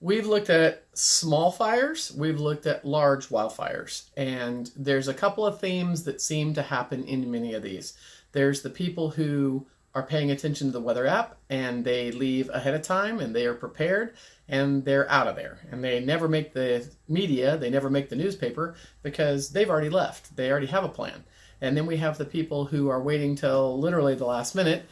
We've looked at small fires, we've looked at large wildfires, and there's a couple of themes that seem to happen in many of these. There's the people who are paying attention to the weather app and they leave ahead of time and they are prepared and they're out of there. And they never make the media, they never make the newspaper because they've already left. They already have a plan. And then we have the people who are waiting till literally the last minute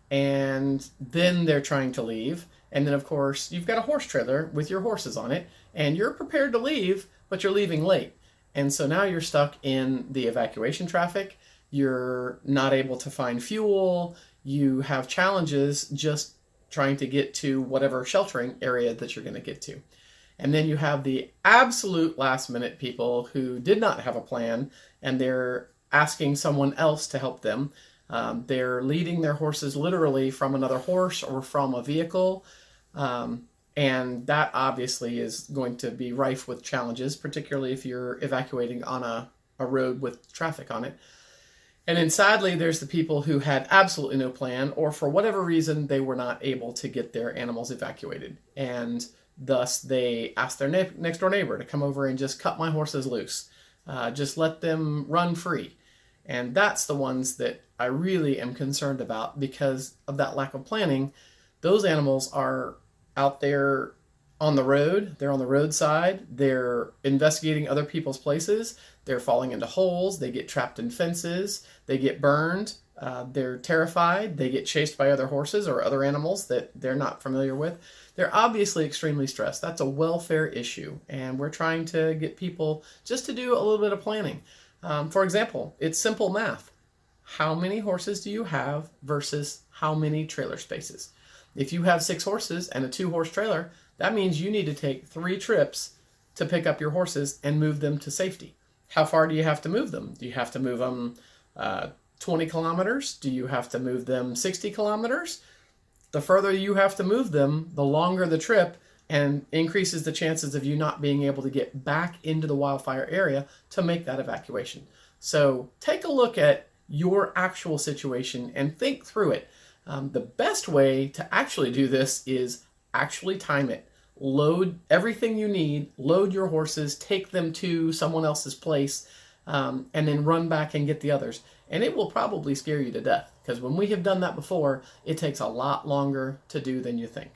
and then they're trying to leave. And then, of course, you've got a horse trailer with your horses on it, and you're prepared to leave, but you're leaving late. And so now you're stuck in the evacuation traffic. You're not able to find fuel. You have challenges just trying to get to whatever sheltering area that you're going to get to. And then you have the absolute last minute people who did not have a plan, and they're asking someone else to help them. They're leading their horses literally from another horse or from a vehicle. And that obviously is going to be rife with challenges, particularly if you're evacuating on a road with traffic on it. And then sadly, there's the people who had absolutely no plan, or for whatever reason, they were not able to get their animals evacuated. And thus they asked their next door neighbor to come over and just cut my horses loose. Just let them run free. And that's the ones that I really am concerned about because of that lack of planning. Those animals are out there on the road. They're on the roadside. They're investigating other people's places. They're falling into holes. They get trapped in fences. They get burned. They're terrified. They get chased by other horses or other animals that they're not familiar with. They're obviously extremely stressed. That's a welfare issue. And we're trying to get people just to do a little bit of planning. For example, it's simple math. How many horses do you have versus how many trailer spaces? If you have 6 horses and a 2-horse trailer, that means you need to take 3 trips to pick up your horses and move them to safety. How far do you have to move them? Do you have to move them 20 kilometers? Do you have to move them 60 kilometers? The further you have to move them, the longer the trip, and increases the chances of you not being able to get back into the wildfire area to make that evacuation. So take a look at your actual situation and think through it. The best way to actually do this is actually time it. Load everything you need, load your horses, take them to someone else's place, and then run back and get the others. And it will probably scare you to death because when we have done that before, it takes a lot longer to do than you think.